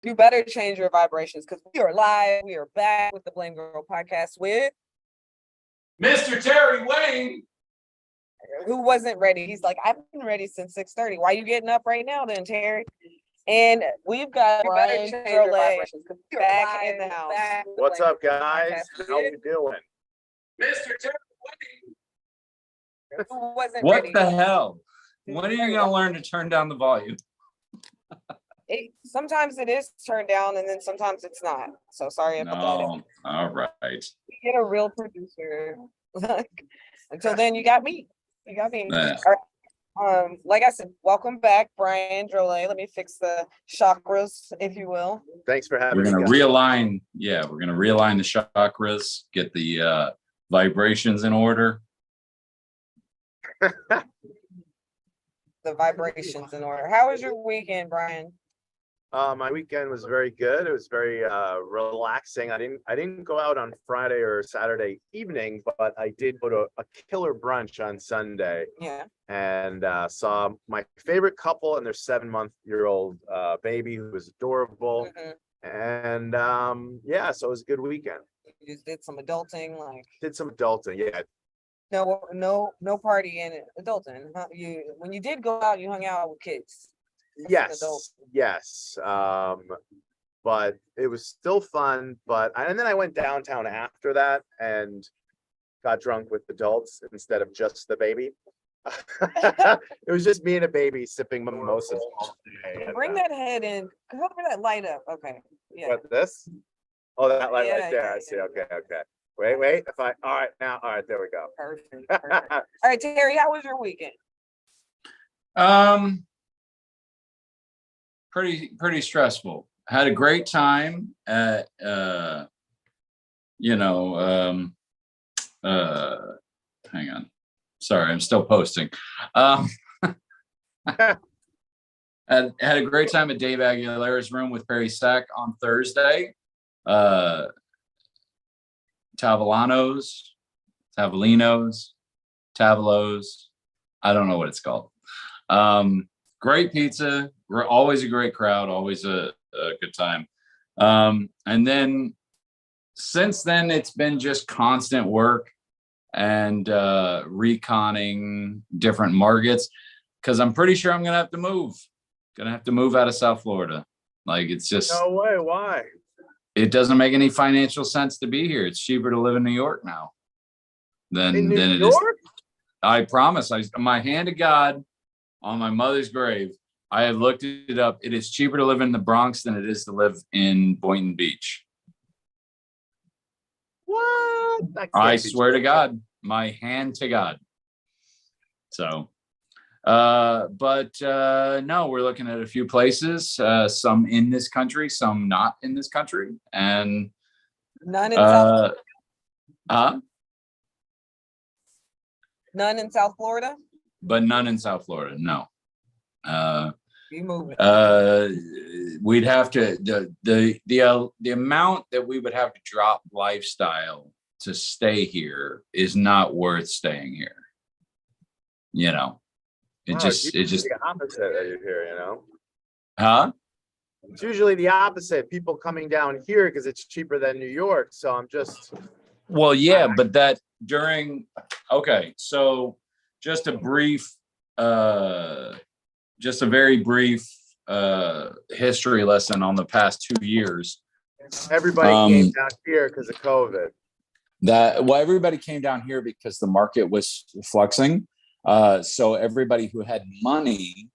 You better change your vibrations because we are live. We are back with the Blame Girl podcast with Mr. Terry Wayne, who wasn't ready. He's like, I've been ready since 6:30. Why are you getting up right now then, Terry? And we've got Brian Drolet back in the house. What's up, guys? How you doing? Mr. Terry Wayne. Who wasn't What ready. the hell? When are you going to learn to turn down the volume? Sometimes it is turned down and then sometimes it's not. So sorry about that. All right. You get a real producer. Until then, you got me. You got me. Yeah. All right. Like I said, welcome back, Brian Drolet. Let me fix the chakras, if you will. Thanks for having We're me. going to realign. Yeah, we're going to realign the chakras, get the vibrations in order. The vibrations in order. How was your weekend, Brian? My weekend was very good. It was very relaxing. I didn't go out on Friday or Saturday evening, but I did go to a killer brunch on Sunday. Yeah. And saw my favorite couple and their 7-month-old baby who was adorable. Mm-hmm. And yeah, so it was a good weekend. You just did some adulting, like Did some adulting, yeah. no party and adulting. Huh? When you did go out, you hung out with kids. Yes. But it was still fun. And then I went downtown after that and got drunk with adults instead of just the baby. It was just me and a baby sipping mimosas. Bring that head in. Cover that light up. Okay. Yeah. What, this? Oh, that light right there. Yeah, I see. Okay. Wait. All right, there we go. Perfect. All right, Terry, how was your weekend? Pretty stressful. Had a great time at hang on. Sorry, I'm still posting. Had a great time at Dave Aguilera's room with Perry Stack on Thursday. Tavolinos, Tavolos. I don't know what it's called. Great pizza. We're always a great crowd, always a good time. And then since then, it's been just constant work and reconning different markets because I'm pretty sure I'm gonna have to move. Gonna have to move out of South Florida. Like it's just No way. Why? It doesn't make any financial sense to be here. It's cheaper to live in New York now than it is. I promise. My hand to God on my mother's grave, I have looked it up. It is cheaper to live in the Bronx than it is to live in Boynton Beach. What? I swear to God, my hand to God. So, but no, we're looking at a few places, some in this country, some not in this country, and none in South None in South Florida? But none in South Florida, no. You moving? We'd have to the amount that we would have to drop lifestyle to stay here is not worth staying here. You know, it just the opposite that you hear, It's usually the opposite. People coming down here because it's cheaper than New York. So I'm just. Well, yeah, but that okay, so just a very brief history lesson on the past 2 years. Everybody came down here because of COVID. Everybody came down here because the market was flexing. So everybody who had money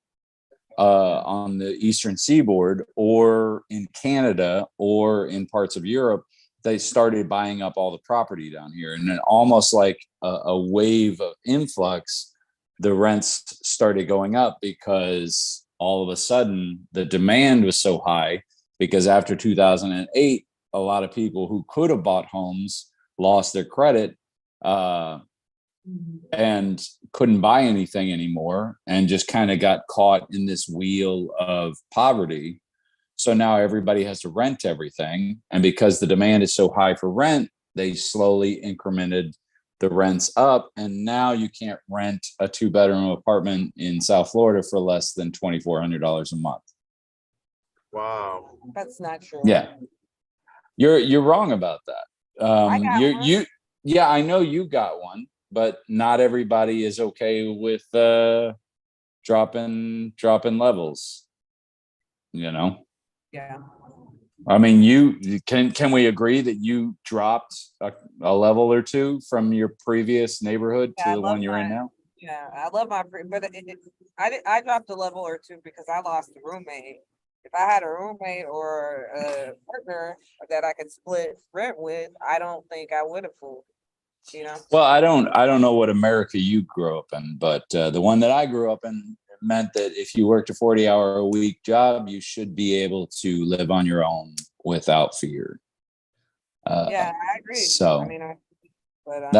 on the Eastern Seaboard or in Canada or in parts of Europe, they started buying up all the property down here. And then almost like a wave of influx, the rents started going up because all of a sudden the demand was so high because after 2008, a lot of people who could have bought homes lost their credit and couldn't buy anything anymore and just kind of got caught in this wheel of poverty. So now everybody has to rent everything. And because the demand is so high for rent, they slowly incremented the rents up. And now you can't rent a 2-bedroom apartment in South Florida for less than $2,400 a month. Wow. That's not true. Yeah, you're wrong about that. I got one. Yeah, I know you got one, but not everybody is okay with dropping levels. You know, Yeah. I mean, can we agree that you dropped a level or two from your previous neighborhood to Yeah, I the love one you're in now? Yeah, I love but I dropped a level or two because I lost a roommate. If I had a roommate or a partner that I could split rent with, I don't think I would have moved, you know? Well, I don't know what America you grew up in, but the one that I grew up in meant that if you worked a 40-hour-a-week job, you should be able to live on your own without fear. Yeah, I agree. I So mean, but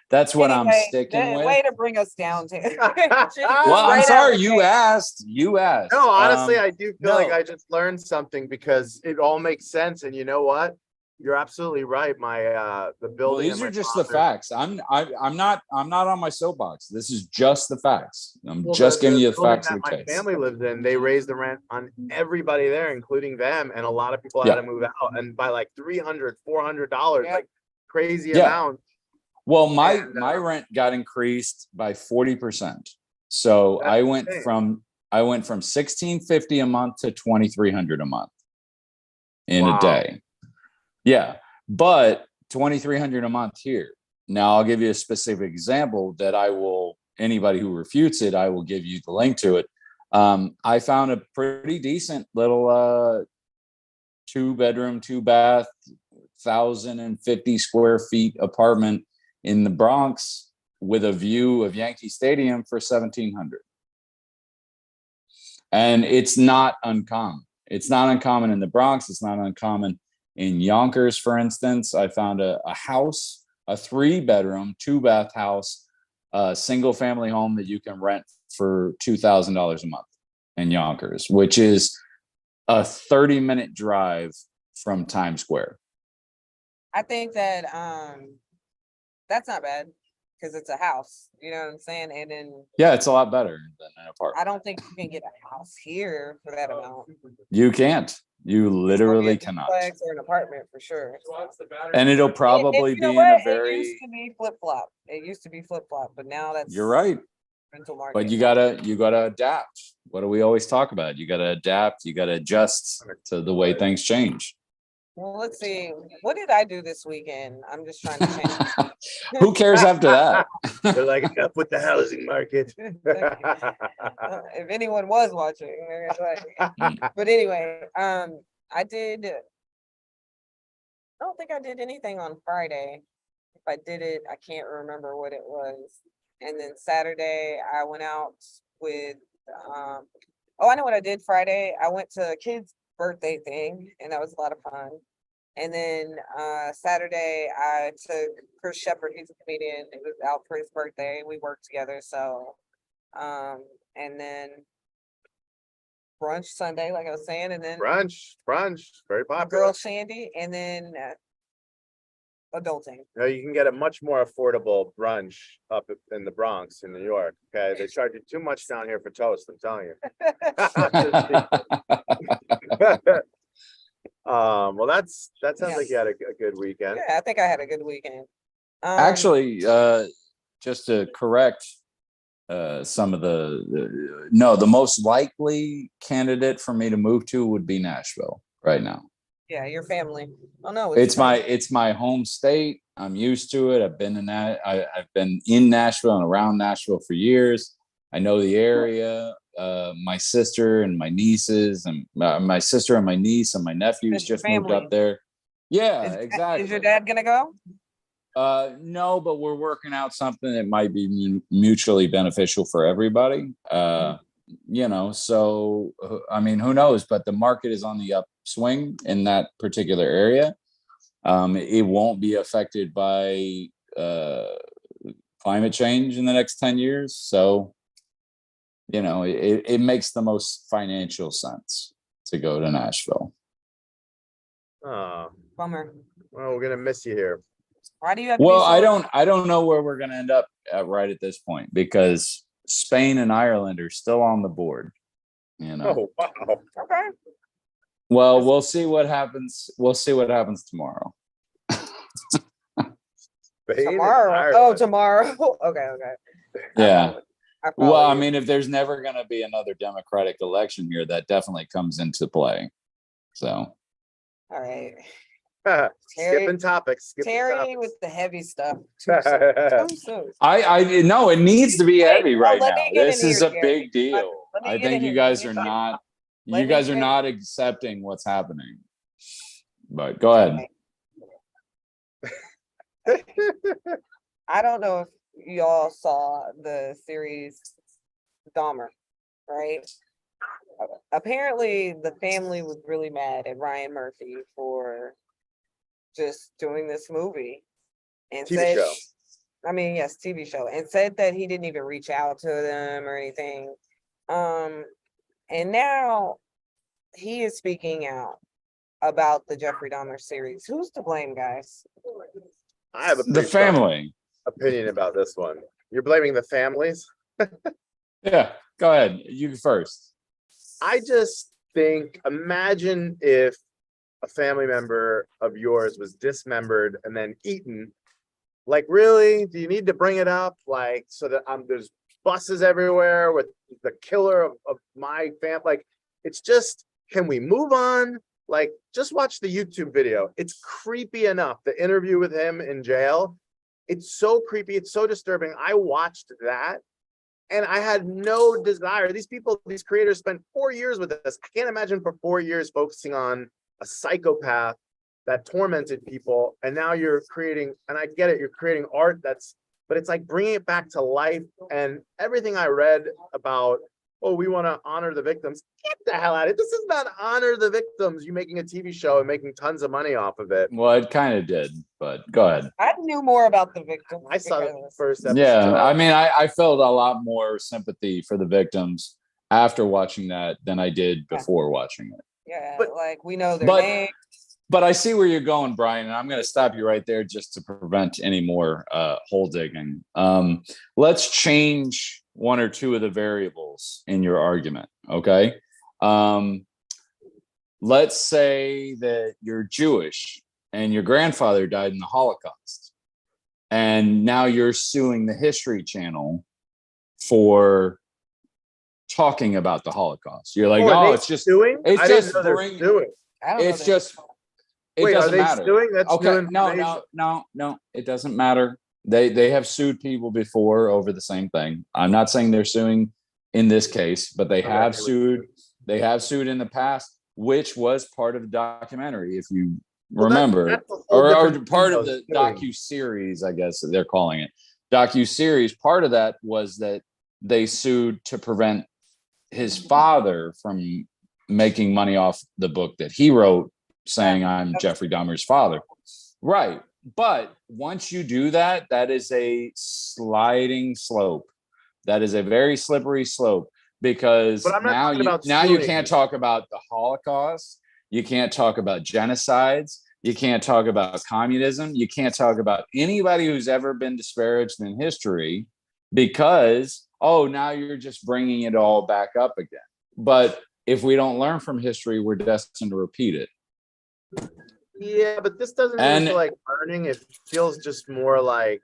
that's what I'm anyway, sticking with. way to bring us down to. Well, I'm Straight sorry up, you asked. You asked. No, honestly, I do feel like no. I just learned something because it all makes sense. And you know what? You're absolutely right. My the building. Well, these are just the facts. I'm not on my soapbox. This is just the facts. I'm just giving you the facts of the my case. family lives in. They raised the rent on everybody there, including them, and a lot of people had to move out, and by like $300-$400, like crazy amount. Well, my rent got increased by 40%. So I went from $1,650 a month to $2,300 a month in a day. Yeah, but $2,300 a month here. Now I'll give you a specific example that anybody who refutes it, I will give you the link to it. I found a pretty decent little 2-bedroom, 2-bath, 1,050 square feet apartment in the Bronx with a view of Yankee Stadium for $1,700. And it's not uncommon. It's not uncommon in the Bronx. It's not uncommon in Yonkers, for instance. I found a house, a 3-bedroom, 2-bath house, a single family home that you can rent for $2,000 a month in Yonkers, which is a 30-minute drive from Times Square. I think that that's not bad because it's a house. You know what I'm saying? And then it's a lot better than an apartment. I don't think you can get a house here for that amount. You can't. You literally cannot. Or an apartment for sure. And it'll probably be in a very. It used to be flip flop. It used to be flip flop, but now that's. You're right. Rental market. But you gotta adapt. What do we always talk about? You gotta adapt. You gotta adjust to the way things change. Well, let's see. What did I do this weekend? I'm just trying to change. Who cares after that? They're like, enough with the housing market. If anyone was watching. But anyway, I don't think I did anything on Friday. If I did it, I can't remember what it was. And then Saturday, I went out with, I know what I did Friday. I went to a kid's birthday thing, and that was a lot of fun. And then Saturday, I took Chris Shepard, he's a comedian, it was out for his birthday. We worked together, so and then brunch Sunday, like I was saying, and then brunch, very popular. Girl Shandy, and then adulting. You know, you can get a much more affordable brunch up in the Bronx in New York. Okay, they charge you too much down here for toast. I'm telling you. Well, that sounds like you had a good weekend. Yeah, I think I had a good weekend. Actually, just to correct some of the most likely candidate for me to move to would be Nashville right now. Yeah, your family. Oh no, it's my home state. I'm used to it. I've been in that. I've been in Nashville and around Nashville for years. I know the area. My sister and my nieces and my sister and my niece and my nephews just moved up there. Yeah, exactly. Is your dad gonna go? No, but we're working out something that might be mutually beneficial for everybody. So I mean, who knows? But the market is on the upswing in that particular area. It won't be affected by climate change in the next 10 years. So, it makes the most financial sense to go to Nashville. Oh, bummer. Well, we're gonna miss you here. Why do you have? Well, I don't know where we're gonna end up right at this point because Spain and Ireland are still on the board. Oh wow. Okay. Well, we'll see what happens. We'll see what happens tomorrow. Spain and Tomorrow. Oh, Ireland. tomorrow. Okay. Yeah. I Well, follow I you. mean, if there's never going to be another Democratic election here, that definitely comes into play. So, All right. Skipping topics. Skipping Terry topics. with the heavy stuff. Too soon. Too soon. I know it needs to be Wait, heavy right let now. me get This in is here, a Terry. big deal. Let me I get think in you here. guys Let are me not. let You me guys are get- not accepting what's happening. But go ahead. I don't know if y'all saw the series Dahmer, right? Apparently, the family was really mad at Ryan Murphy for just doing this movie and TV said, show. I mean, yes, TV show, and said that he didn't even reach out to them or anything. And now he is speaking out about the Jeffrey Dahmer series. Who's to blame, guys? I have a The pretty strong family. opinion about this one. You're blaming the families? Yeah, go ahead. You first. I just think, imagine if a family member of yours was dismembered and then eaten. Like, really? Do you need to bring it up? Like, so that there's buses everywhere with the killer of my family. Like, it's just, can we move on? Like, just watch the YouTube video. It's creepy enough. The interview with him in jail. It's so creepy. It's so disturbing. I watched that and I had no desire. These people, these creators spent 4 years with this. I can't imagine for 4 years focusing on a psychopath that tormented people. And now you're creating, and I get it, you're creating art but it's like bringing it back to life. And everything I read about, oh, we want to honor the victims. Get the hell out of it. This is not honor the victims. You making a TV show and making tons of money off of it. Well, it kind of did, but go ahead. I knew more about the victim. I saw the first episode. Yeah, I mean, I felt a lot more sympathy for the victims after watching that than I did before watching it. Yeah, But- like we know their but- name. But I see where you're going, Brian, and I'm going to stop you right there just to prevent any more hole digging. Let's change one or two of the variables in your argument, okay? Let's say that you're Jewish and your grandfather died in the Holocaust, and now you're suing the History Channel for talking about the Holocaust. You're like, are they it's just suing? it's I didn't just know they're bring- suing. I don't know it's that- just it Wait, are doesn't they matter. suing? That's new Okay, information. no, it doesn't matter. They have sued people before over the same thing. I'm not saying they're suing in this case, but they have sued. They have sued in the past, which was part of the documentary, if you Well, remember, that's a whole or different part thing, of though, the suing. docu-series, I guess they're calling it. Docu-series, part of that was that they sued to prevent his father from making money off the book that he wrote saying I'm Jeffrey Dahmer's father. Right. But once you do that, that is a sliding slope. That is a very slippery slope because But I'm not now talking you about now you suing. can't talk about the Holocaust. You can't talk about genocides. You can't talk about communism. You can't talk about anybody who's ever been disparaged in history because, now you're just bringing it all back up again. But if we don't learn from history, we're destined to repeat it. Yeah, but this doesn't And- feel like learning. It feels just more like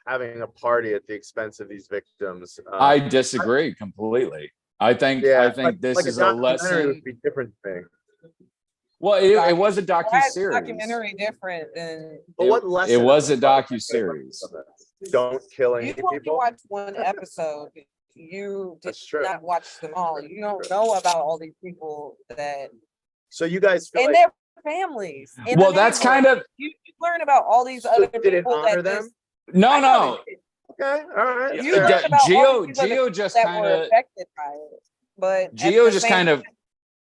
having a party at the expense of these victims. I disagree completely. I think this like is a documentary lesson. would be different thing. Well, it was a Why is docu-series. documentary different than But what lesson? It was a is it? docu-series. Don't kill any you only people. watch one episode. You did That's true. not watch them all. You don't know about all these people that So you guys feel and like their families. in Well, the that's neighborhood. kind of You learn about all these So other did it people honor that them? just- no. I know they did. okay, all right. You fair. learn about all these other Geo just that kind were of affected by it. But at Geo the just same kind of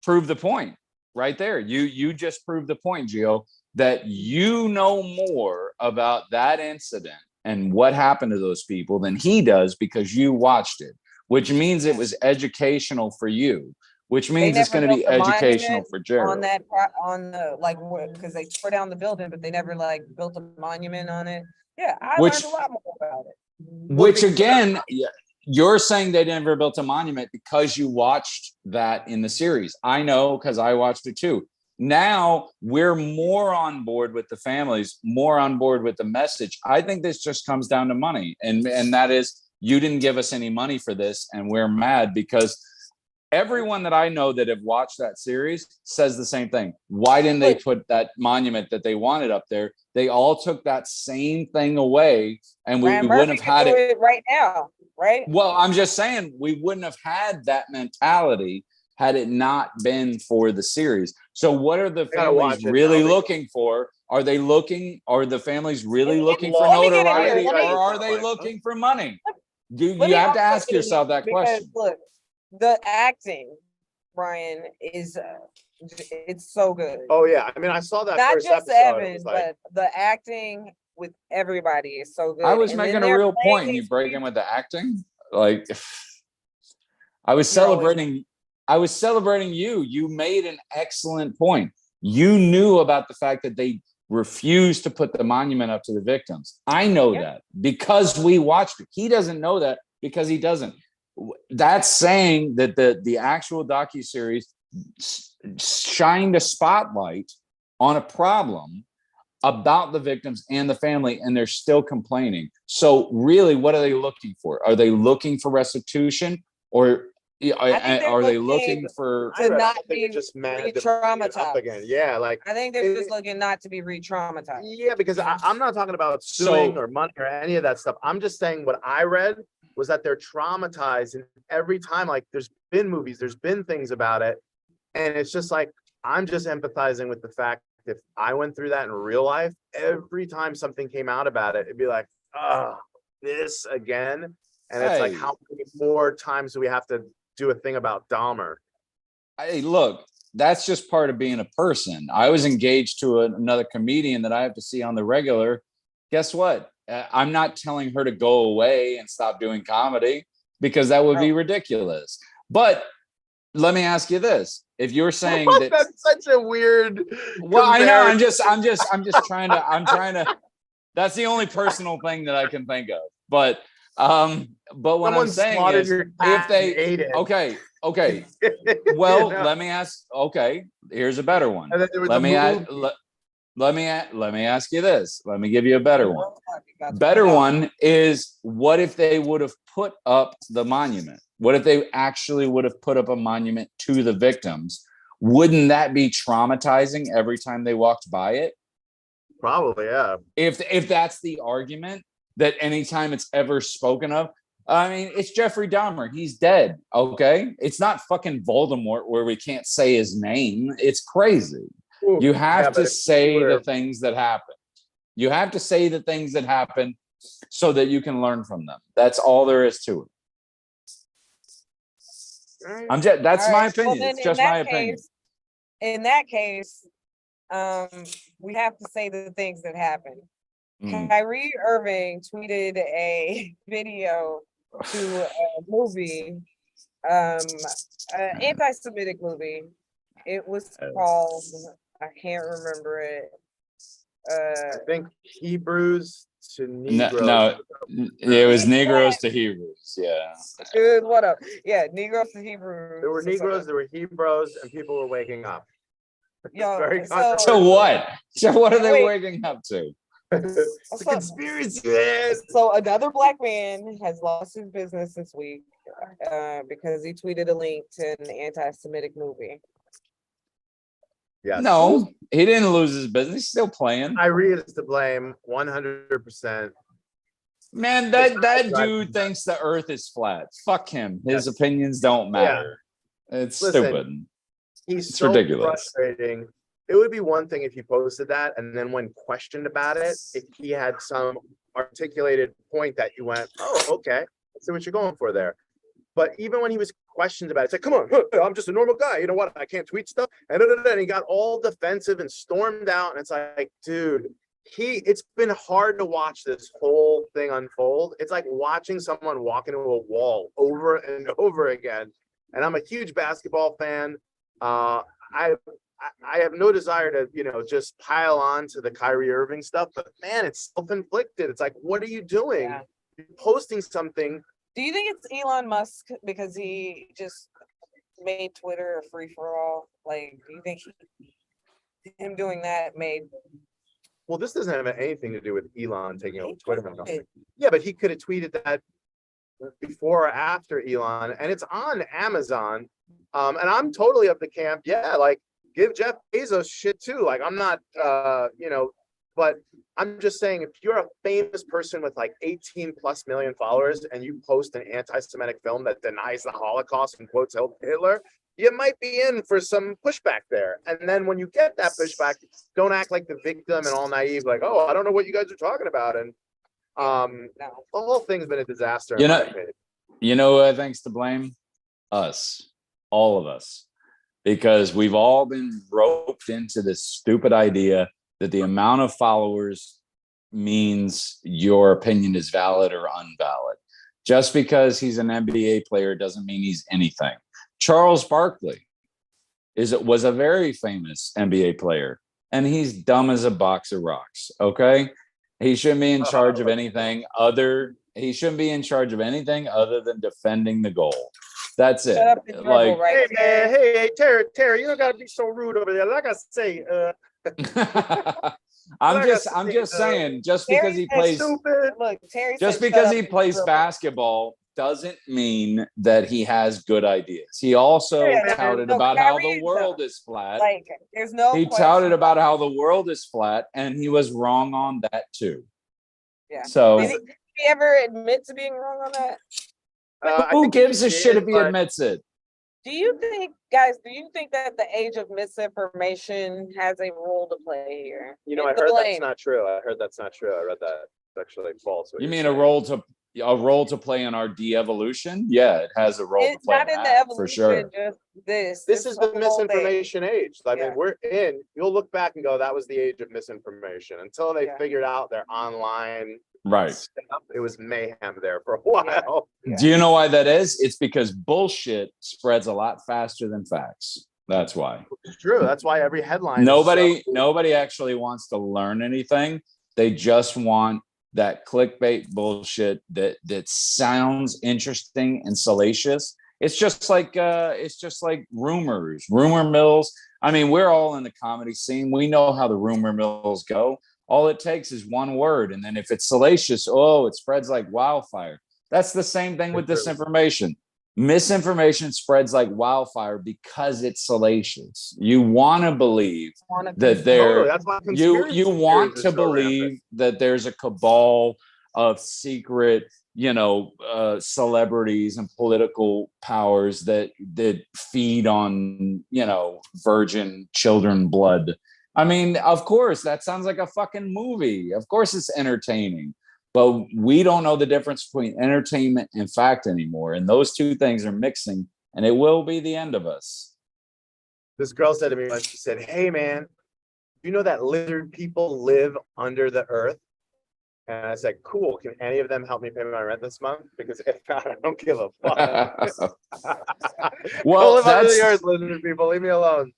proved the point right there. You just proved the point, Geo, that you know more about that incident and what happened to those people than he does because you watched it, which means it was educational for you, which means it's never going to be built a educational monument for Jared. on that on the like because they tore down the building, but they never like built a monument on it. Yeah, I Which- learned a lot more about it. Which again, you're saying they never built a monument because you watched that in the series. I know because I watched it too. Now we're more on board with the families, more on board with the message. I think this just comes down to money, and that is, you didn't give us any money for this, and we're mad because everyone that I know that have watched that series says the same thing. Why didn't they put that monument that they wanted up there? They all took that same thing away, and we wouldn't have had it right now, right? Well, I'm just saying we wouldn't have had that mentality had it not been for the series. So what are the families really looking for? Are the families really looking for notoriety, or are they looking for money? You have to ask yourself that question. Look, the acting, Brian, is it's so good. Oh yeah, I mean, I saw that Not first just episode. Evan, but the acting with everybody is so good. I was And making then a they're real playing point. You these break in with the acting, like I was You're always- celebrating. I was celebrating you. You made an excellent point. You knew about the fact that they refused to put the monument up to the victims. I know that because we watched it. He doesn't know that because he doesn't. That's saying that the actual docuseries shined a spotlight on a problem about the victims and the family, and they're still complaining. So really, what are they looking for? Are they looking for restitution, or are they looking for to not be just mad re-traumatized again? Yeah, like I think they're just looking not to be re-traumatized. Yeah, because I'm not talking about suing or money or any of that stuff. I'm just saying what I read was that they're traumatized, and every time, like, there's been movies, there's been things about it, and it's just like, I'm just empathizing with the fact if I went through that in real life, every time something came out about it, it'd be like, oh, this again. And it's like, how many more times do we have to do a thing about Dahmer? Hey, look, that's just part of being a person. I was engaged to another comedian that I have to see on the regular. Guess what? I'm not telling her to go away and stop doing comedy because that would be ridiculous. But let me ask you this: if you're saying that that's such a weird, well, I know, I'm just trying to. That's the only personal thing that I can think of. But what I'm saying is, if they okay, well, let me ask. Okay, here's a better one. Let me ask you this. Let me give you a better one. Better one is, what if they would have put up the monument? What if they actually would have put up a monument to the victims? Wouldn't that be traumatizing every time they walked by it? Probably, yeah. If that's the argument, that anytime it's ever spoken of, I mean, it's Jeffrey Dahmer. He's dead. Okay. It's not fucking Voldemort where we can't say his name. It's crazy. Ooh, you have to say the things that happen. You have to say the things that happen so that you can learn from them. That's all there is to it. That's my opinion. Well, it's just my opinion. In that case, we have to say the things that happen. Kyrie Irving tweeted a video to a movie, anti-Semitic movie. It was called, I can't remember it. I think Hebrews to Negroes. No, it was Negroes to Hebrews. Yeah. Good. What up? Yeah, Negroes to Hebrews. There were Negroes, there were Hebrews, and people were waking up. Yo, so what? So what are they waking up to? It's a conspiracy. So another black man has lost his business this week because he tweeted a link to an anti-Semitic movie. Yes. No, he didn't lose his business. He's still playing. Kyrie is to blame 100%. Man, that dude thinks the earth is flat. Fuck him. His opinions don't matter. Yeah. It's stupid. It's so ridiculous. Frustrating. It would be one thing if he posted that, and then when questioned about it, if he had some articulated point that you went, oh, okay, I see what you're going for there. But even when he was questioned about it, it's like, come on, I'm just a normal guy. You know what? I can't tweet stuff. And he got all defensive and stormed out. And it's like, dude, it's been hard to watch this whole thing unfold. It's like watching someone walk into a wall over and over again. And I'm a huge basketball fan. I have no desire to, just pile on to the Kyrie Irving stuff, but man, it's self-inflicted. It's like, what are you doing? Yeah. You're posting something Do you think it's Elon Musk because he just made Twitter a free for all? Like, do you think him doing that made? Well, this doesn't have anything to do with Elon taking over He Twitter. did. Yeah, but he could have tweeted that before or after Elon, and it's on Amazon. And I'm totally of the camp. Yeah, like give Jeff Bezos shit too. Like I'm not, but I'm just saying if you're a famous person with like 18 plus million followers and you post an anti-Semitic film that denies the Holocaust and quotes Hitler, you might be in for some pushback there. And then when you get that pushback, don't act like the victim and all naive, like, oh, I don't know what you guys are talking about. And No. the whole thing's been a disaster. You in my know, opinion. you know who I think's to blame? Us, all of us, because we've all been roped into this stupid idea that the amount of followers means your opinion is valid or unvalid. Just because he's an NBA player doesn't mean he's anything. Charles Barkley was a very famous NBA player, and he's dumb as a box of rocks. Okay, he shouldn't be in charge of anything other. He shouldn't be in charge of anything other than defending the goal. That's it. Shut up and dribble, Like, right? Hey man, hey Terry, you don't gotta be so rude over there. Like I say, I'm just saying, just because he plays, stupid. Look, Terry. just said, because "Shut he up and plays dribble." basketball doesn't mean that he has good ideas. He also Yeah, man. touted No, about how Kyrie the is world is flat. Like, there's no. He question. touted about how the world is flat, and he was wrong on that too. Yeah. So Did he ever admit to being wrong on that? who gives a shit if he admits it? Do you think, guys? Do you think that the age of misinformation has a role to play here? You know, I The heard blame. that's not true. I heard that's not true. I read that. It's actually false. what You you're mean saying. a role to play in our de-evolution? Yeah, it has a role to It's play not in the that, evolution. for sure. Just this. This is the whole thing. misinformation age. I Yeah. mean, we're in. You'll look back and go, "That was the age of misinformation." Until they Yeah. figured out their online Right. stuff, it was mayhem there for a while. Yeah. Do you know why that is? It's because bullshit spreads a lot faster than facts. That's why. It's true. That's why every headline. is Nobody actually wants to learn anything. They just want that clickbait bullshit that sounds interesting and salacious. It's just like rumors, rumor mills. I mean, we're all in the comedy scene. We know how the rumor mills go. All it takes is one word, and then if it's salacious, oh, it spreads like wildfire. That's the same thing with disinformation. Misinformation spreads like wildfire because it's salacious. You want to believe that there, That's why you want conspiracy to theories are so believe rampant. that there's a cabal of secret, celebrities and political powers that feed on, virgin children blood. I mean, of course, that sounds like a fucking movie. Of course, it's entertaining. But we don't know the difference between entertainment and fact anymore. And those two things are mixing, and it will be the end of us. This girl said to me once, she said, "Hey man, you know that lizard people live under the earth?" And I said, "Cool. Can any of them help me pay my rent this month? Because if not, I don't give a fuck." Well, live under the earth, lizard people. Leave me alone.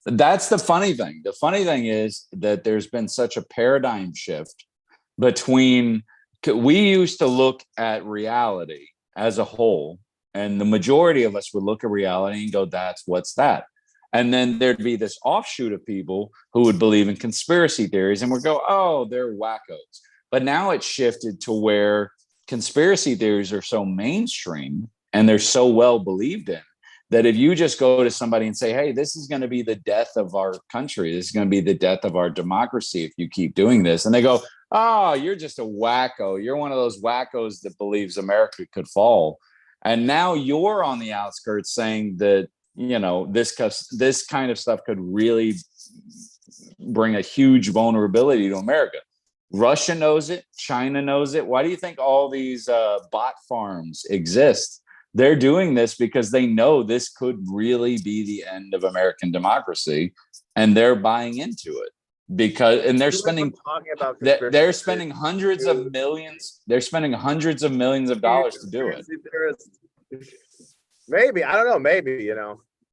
That's the funny thing. The funny thing is that there's been such a paradigm shift between. We used to look at reality as a whole, and the majority of us would look at reality and go, what's that? And then there'd be this offshoot of people who would believe in conspiracy theories and would go, oh, they're wackos. But now it's shifted to where conspiracy theories are so mainstream and they're so well believed in that if you just go to somebody and say, hey, this is going to be the death of our country, this is going to be the death of our democracy if you keep doing this. And they go, oh, you're just a wacko. You're one of those wackos that believes America could fall. And now you're on the outskirts saying that, this kind of stuff could really bring a huge vulnerability to America. Russia knows it. China knows it. Why do you think all these bot farms exist? They're doing this because they know this could really be the end of American democracy, and they're buying into it and they're spending hundreds of millions. They're spending hundreds of millions of dollars to do it. Maybe, I don't know. Maybe,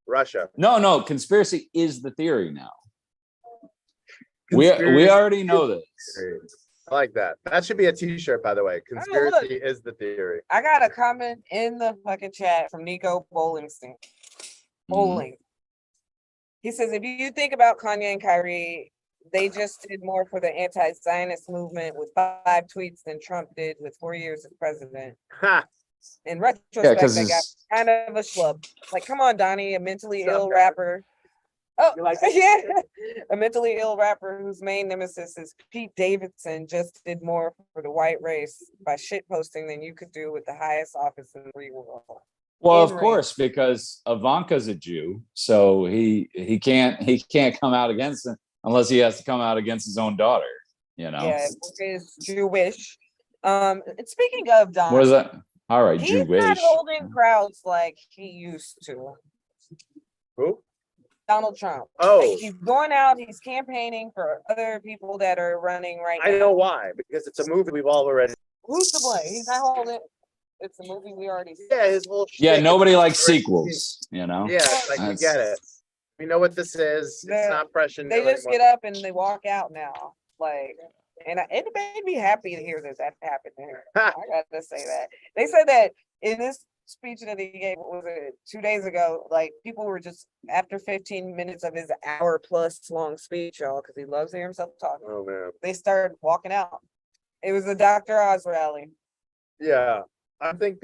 Russia. No, conspiracy is the theory now. We already know this. I like that. That should be a t-shirt, by the way. look. Conspiracy is the theory. I got a comment in the fucking chat from Nico Bowlingston. Bowling. He says, if you think about Kanye and Kyrie, they just did more for the anti-Zionist movement with 5 tweets than Trump did with 4 years as president. Ha! In Yeah, retrospect, because they got kind of a schlub. Like, come on, Donnie, a mentally ill rapper. Oh, You like yeah, a mentally ill rapper whose main nemesis is Pete Davidson just did more for the white race by shit posting than you could do with the highest office in the free world. Well, In of course, because Ivanka's a Jew, so he can't come out against it unless he has to come out against his own daughter. You know, Yeah, is Jewish. And speaking of Don, what is that? All right, he's not Jewish. holding crowds like he used to. Who? Donald Trump. Oh, Like, he's going out, he's campaigning for other people that are running right I now. know why. Because it's a movie we've all already. Who's to blame? He's not holding. It's a movie we already see. Yeah, his whole. Yeah, shtick nobody is likes already- sequels. You know. Yeah, it's like we That's- get it. We know what this is. Yeah, It's not fresh and They new just anymore. get up and they walk out now. Like, and it made me happy to hear that happened there. I Ha! gotta say that. They said that in this speech that he gave, what was it, 2 days ago, like people were just after 15 minutes of his hour plus long speech, y'all, because he loves hearing himself talk. Oh man. They started walking out. It was a Dr. Oz rally. Yeah, I think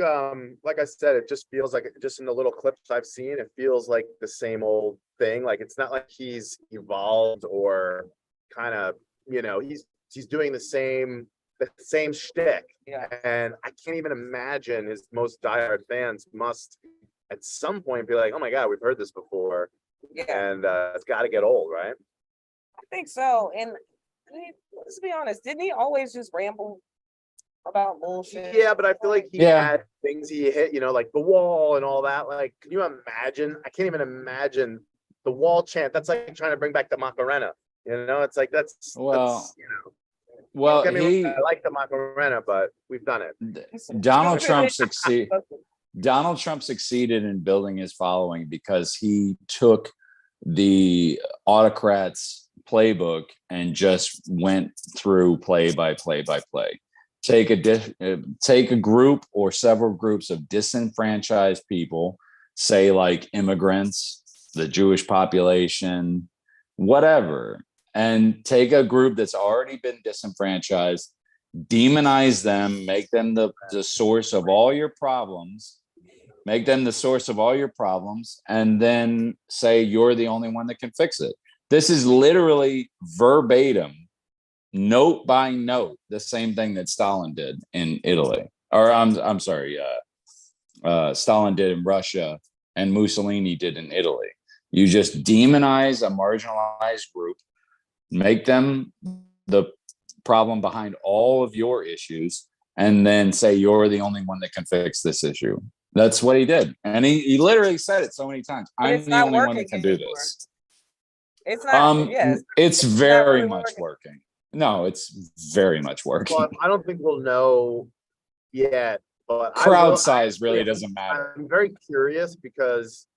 like I said, it just feels like just in the little clips I've seen, it feels like the same old thing. Like it's not like he's evolved or kind of, he's doing the same shtick. Yeah. And I can't even imagine his most diehard fans must at some point be like, oh my God, we've heard this before. Yeah, And it's gotta get old, right? I think so. And let's be honest, didn't he always just ramble about bullshit? Yeah, but I feel like he Yeah. had things he hit, like the wall and all that. Like, can you imagine? I can't even imagine the wall chant. That's like trying to bring back the Macarena. It's like Well, don't well, get me wrong, he I like the Macarena, but we've done it. Donald Trump Donald Trump succeeded in building his following because he took the autocrats playbook and just went through play by play by play. Take a group or several groups of disenfranchised people, say like immigrants, the Jewish population, whatever, and take a group that's already been disenfranchised, demonize them, make them the source of all your problems, and then say you're the only one that can fix it. This is literally verbatim, note by note, the same thing that Stalin did in Italy, or I'm sorry, Stalin did in Russia and Mussolini did in Italy. You just demonize a marginalized group, make them the problem behind all of your issues, and then say you're the only one that can fix this issue. That's what he did. And he literally said it so many times. But I'm it's the not only one that can working do anymore. this. It's not. It's not very really much working. No, it's very much working. Well, I don't think we'll know yet, but Crowd size really doesn't matter. I'm very curious because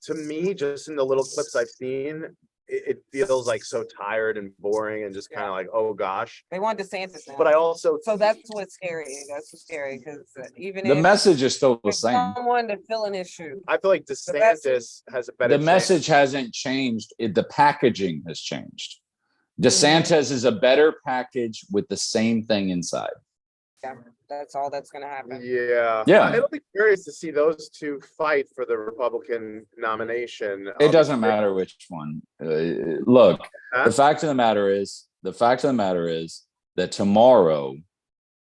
to me, just in the little clips I've seen, it feels like so tired and boring and just kind of like, oh gosh. They want DeSantis now. But I also So that's what's scary. That's what's scary because even The if message is still the it's same. someone to fill in his shoes. I feel like DeSantis has a better The chance. message hasn't changed. The packaging has changed. DeSantis is a better package with the same thing inside. Yeah, that's all that's gonna happen. Yeah. Yeah. It'll be curious to see those two fight for the Republican nomination. It doesn't matter which one. Look, Huh? the fact of the matter is that tomorrow,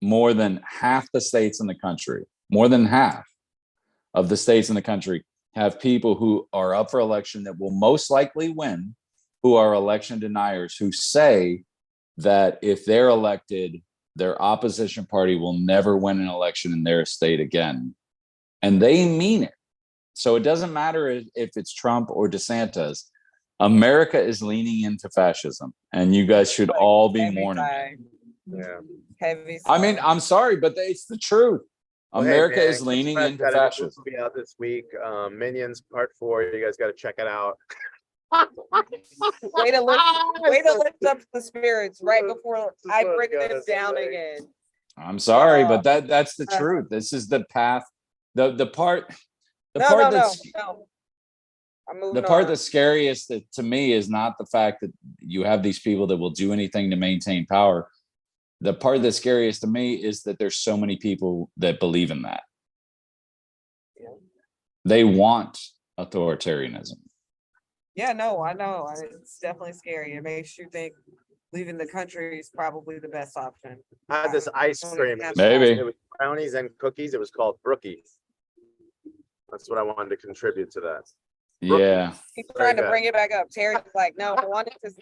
more than half the states in the country, more than half of the states in the country have people who are up for election that will most likely win, who are election deniers, who say that if they're elected, their opposition party will never win an election in their state again. And they mean it. So it doesn't matter if it's Trump or DeSantis. America is leaning into fascism, and you guys should all be Heavy mourning. sigh. Yeah. Heavy. I mean, sigh. I'm sorry, but it's the truth. Well, hey, America man, is leaning Chris into Pratt's got a new fascism. movie out this week. Minions Part 4. You guys got to check it out. Way to lift up the spirits right before I bring them down again. I'm sorry, Oh. but that's the truth. This is the path. The part No. that's I'm moving the part on. that's scariest to me is not the fact that you have these people that will do anything to maintain power. The part that's scariest to me is that there's so many people that believe in that. Yeah. They want authoritarianism. Yeah, no, I know. It's definitely scary. It makes you think leaving the country is probably the best option. I had this ice cream. Maybe. It was brownies and cookies. It was called Brookies. That's what I wanted to contribute to that. Yeah. Keep trying to bring it back up. Terry's like, no, I want it to.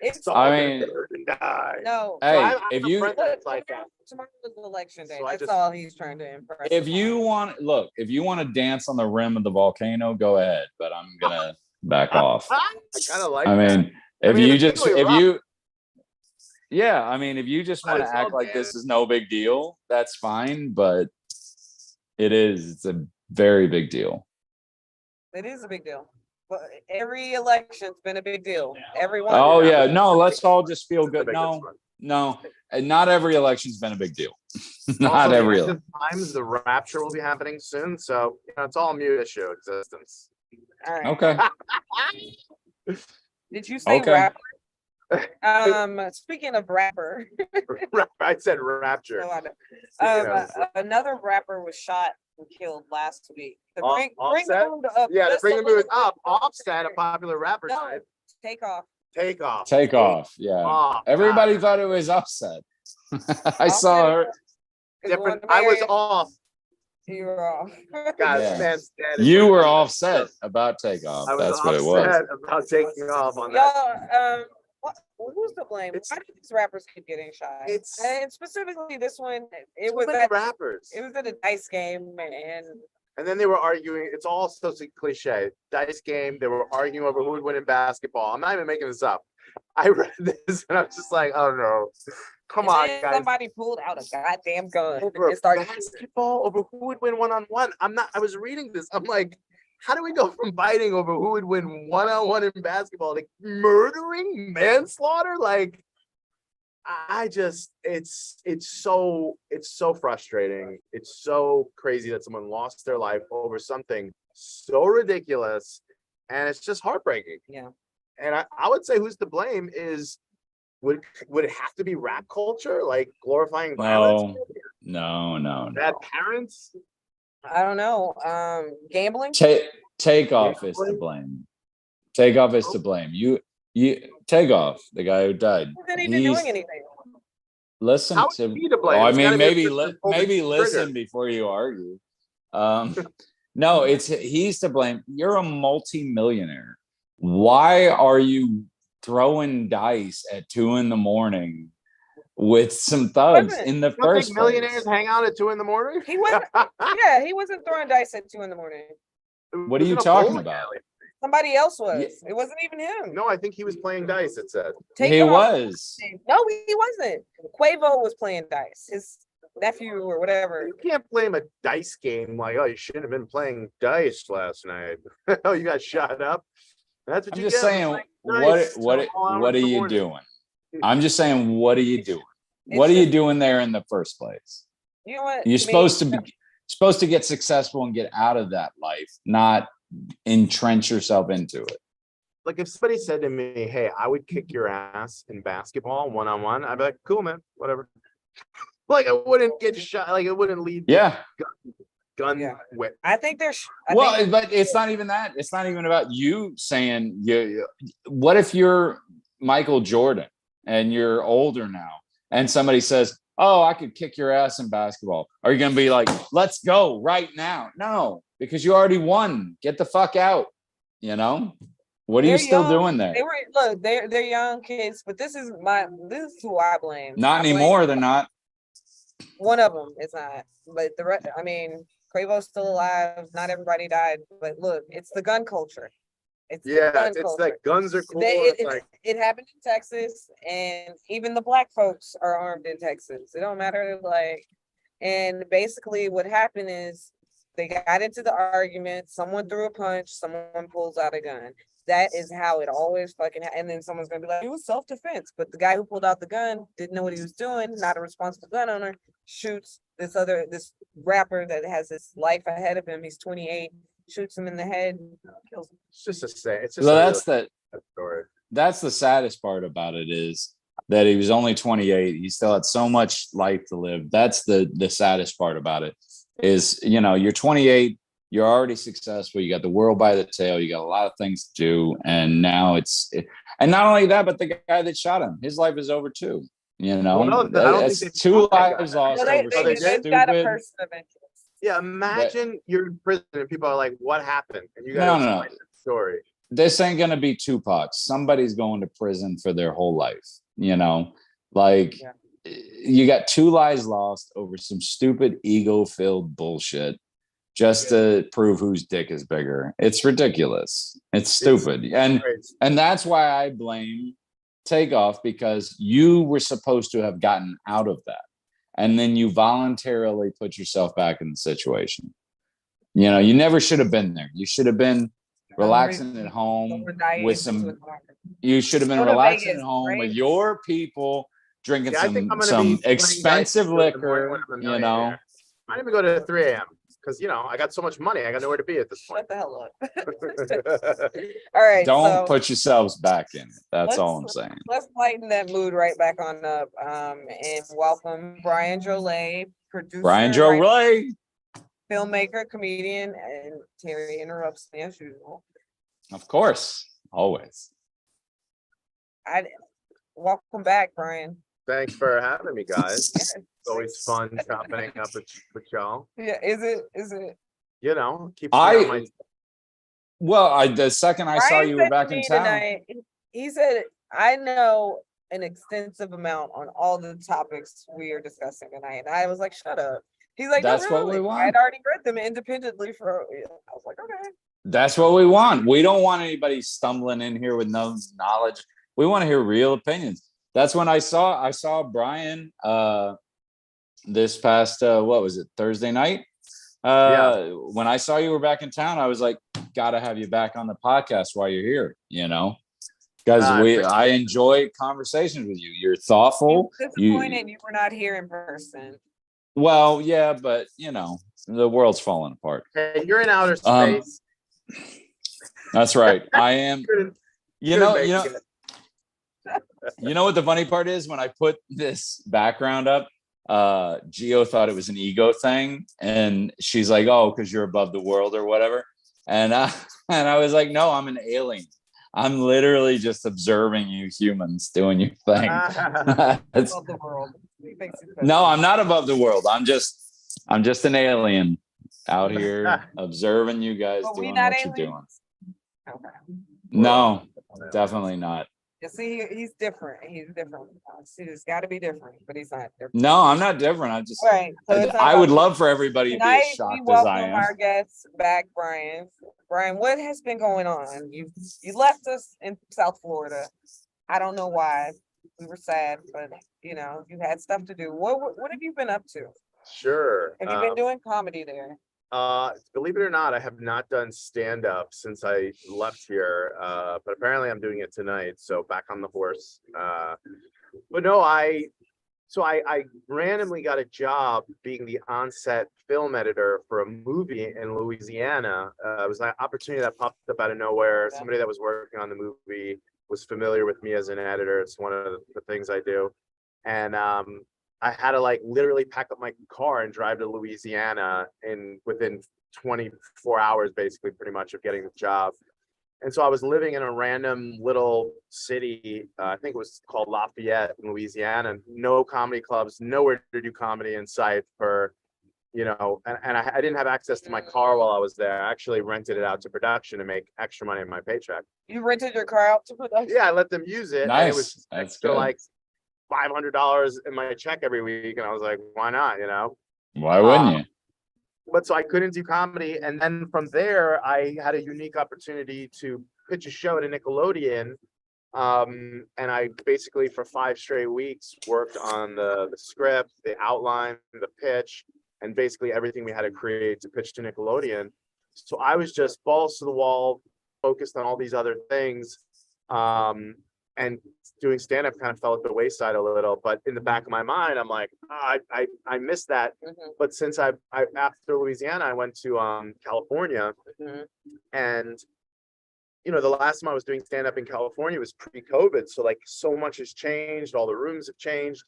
It's I mean, no. hey, if you Look, tomorrow is election day. So I That's just- all he's trying to impress. if you want to dance on the rim of the volcano, go ahead. But I'm gonna back off. I kind of like I that. mean, if you it's just really if rough. you yeah, I mean, if you just want It's to act all like good. this is no big deal, that's fine. But it is. It's a very big deal. It is a big deal. But every election's been a big deal. Everyone. Oh Yeah. yeah, no. Let's all just feel It's the good. biggest No, one. no, and not every election's been a big deal. Not Also, the every. end of times, the rapture will be happening soon, so it's all mutual existence. All right. Okay. Did you say Okay. rapper? Speaking of rapper, I said rapture. no, I don't. Speaking of- Another rapper was shot and killed last week. To bring the Offset? mood up. Yeah, to just bring a the mood little up. bit. Offset, a popular rapper, No, died. take off. Take off. Take off. Yeah. off. Everybody God. thought it was Offset. I saw her. Different. I was off. You were off. God, Yeah. this man's dead. It's You like- were offset about takeoff. I was That's what it was. upset about taking off on that. Y'all, who's to blame? It's- Why do these rappers keep getting shot? It's- And specifically this one, it Too was many at rappers. it was at a dice game, and And then they were arguing. It's all so cliche. Dice game. They were arguing over who would win in basketball. I'm not even making this up. I read this and I was just like, oh no, come and on, then guys. somebody pulled out a goddamn gun Over and started. basketball, over who would win one-on-one. I was reading this. I'm like, how do we go from fighting over who would win one-on-one in basketball to murdering manslaughter? Like, I just, it's so frustrating. It's so crazy that someone lost their life over something so ridiculous, and it's just heartbreaking. Yeah. And I would say who's to blame is, would it have to be rap culture, like glorifying violence? No. Bad parents? I don't know. Gambling. Takeoff is to blame. Takeoff is to blame. You Takeoff, the guy who died. He wasn't even doing anything. Listen How is to. he to blame? Well, I It's mean, gotta be a maybe person pulling maybe the listen trigger. before you argue. No, he's to blame. You're a multi-millionaire. Why are you throwing dice at 2 a.m. with some thugs Wasn't. in the You don't first think millionaires place? hang out at 2 a.m? He wasn't. Yeah, he wasn't throwing dice at 2 a.m. What are you talking about? Somebody else was. Yeah. It wasn't even him. No, I think he was playing dice, it said. He off. was. No, he wasn't. Quavo was playing dice. His nephew or whatever. You can't blame a dice game like, oh, you shouldn't have been playing dice last night. Oh, you got shot up. That's what I'm you just get. saying, Dice what till all hours are of the you morning. doing? I'm just saying, what are you doing? It's What are you just- doing there in the first place? You know what? You're I supposed mean, to get successful and get out of that life, not entrench yourself into it. Like if somebody said to me, hey, I would kick your ass in basketball one-on-one, I'd be like, cool, man, whatever. Like I wouldn't get shot, like it wouldn't lead to Yeah. gun Yeah. whip. I think there's. Well, but it's not even that. It's not even about you saying what if you're Michael Jordan and you're older now and somebody says, oh, I could kick your ass in basketball. Are you going to be like, let's go right now? No, because you already won. Get the fuck out. What are you They're still young. doing there? They're young kids, but this is who I blame. Not I blame anymore. They're not. One of them is not, but the rest. I mean, Quavo's still alive. Not everybody died, but look, it's the gun culture. It's the Yeah, gun it's culture. like guns are cool. It, It's like it happened in Texas, and even the black folks are armed in Texas. It don't matter, and basically what happened is They got into the argument, someone threw a punch, someone pulls out a gun. That is how it always fucking, and then someone's gonna be like, it was self-defense, but the guy who pulled out the gun didn't know what he was doing, not a responsible gun owner, shoots this rapper that has his life ahead of him, he's 28, shoots him in the head, kills him. It's just a say. It's just So a that's really the sad story. that's the saddest part about it is that he was only 28. He still had so much life to live. That's the saddest part about it is, you know, you're 28, you're already successful. You got the world by the tail. You got a lot of things to do. And now and not only that, but the guy that shot him, his life is over too. You know, Well, no, I don't think it's they 2 shot that guy. lives lost Well, over some they they've got a stupid. person of interest. Yeah, imagine you're in prison and people are like, "What happened?" And you No, got to no, explain the story. This ain't gonna be Tupac. Somebody's going to prison for their whole life. You know, like Yeah. you got 2 lives lost over some stupid ego-filled bullshit just to prove whose dick is bigger. It's ridiculous. It's stupid. Crazy. And that's why I blame Takeoff, because you were supposed to have gotten out of that. And then you voluntarily put yourself back in the situation. You know, you never should have been there. You should have been relaxing at home with some, you should have been Go to relaxing Vegas, at home with right? your people, drinking Yeah, I think I'm gonna some be playing expensive dice in the morning liquor, when I'm a you know. millionaire. I didn't even go to 3 a.m. because, you know, I got so much money. I got nowhere to be at this point. Shut the hell up. All right, Don't so put yourselves back in it. That's all I'm saying. let's lighten that mood right back on up. And welcome Brian Drolet, producer, Brian writer, Drolet. filmmaker, comedian, and Terry interrupts me as usual. Of course, always. Welcome back, Brian. Thanks for having me, guys. Yes. It's always fun chopping up with y'all. Yeah, is it? You know, keeps me on my. Well, the second I saw Brian you were said back to in me town. tonight, he said, I know an extensive amount on all the topics we are discussing tonight. And I was like, shut up. He's like, That's no, what we really. want. I'd already read them independently for, I was like, okay. That's what we want. We don't want anybody stumbling in here with no knowledge. We want to hear real opinions. That's when I saw Brian this past what was it, Thursday night? When I saw you were back in town, I was like, gotta have you back on the podcast while you're here, you know. Because I enjoy conversations with you. You're thoughtful. Disappointed you were not here in person. Well, yeah, but you know, the world's falling apart. Hey, you're in outer space. That's right. I am. You know what the funny part is? When I put this background up, Gio thought it was an ego thing, and she's like, "Oh, because you're above the world or whatever." And I was like, "No, I'm an alien. I'm literally just observing you humans doing your thing." Above the world. No, I'm not above the world. I'm just an alien out here observing you guys doing what you're doing. Okay. No, definitely not. You see, he's different. He's different. See, he's got to be different, but he's not different. No, I'm not different. I just, right. So I would love for everybody to be tonight, as shocked we as welcome I am. our guests back, Brian. Brian, what has been going on? You left us in South Florida. I don't know why. We were sad, but you know, you had stuff to do. What have you been up to? Sure. Have you been doing comedy there? Believe it or not, I have not done stand-up since I left here, but apparently I'm doing it tonight, so back on the horse. But no, I randomly got a job being the on-set film editor for a movie in Louisiana. It was an opportunity that popped up out of nowhere. Somebody that was working on the movie was familiar with me as an editor. It's one of the things I do. And I had to like literally pack up my car and drive to Louisiana within 24 hours, basically, pretty much, of getting the job. And so I was living in a random little city, I think it was called Lafayette in Louisiana. No comedy clubs, nowhere to do comedy in sight for, you know, and I didn't have access to my car while I was there. I actually rented it out to production to make extra money in my paycheck. You rented your car out to production? Yeah, I let them use it. Nice. And it was That's extra, good. like $500 in my check every week. And I was like, why not, you know? Why wouldn't you? But so I couldn't do comedy. And then from there, I had a unique opportunity to pitch a show to Nickelodeon. And I basically, for 5 straight weeks, worked on the script, the outline, the pitch. and basically everything we had to create to pitch to Nickelodeon. So I was just balls to the wall, focused on all these other things. And doing stand-up kind of fell at the wayside a little, but in the back of my mind, I'm like, I missed that. But since I after Louisiana, I went to California, and the last time I was doing stand-up in California was pre-COVID. So like so much has changed, all the rooms have changed,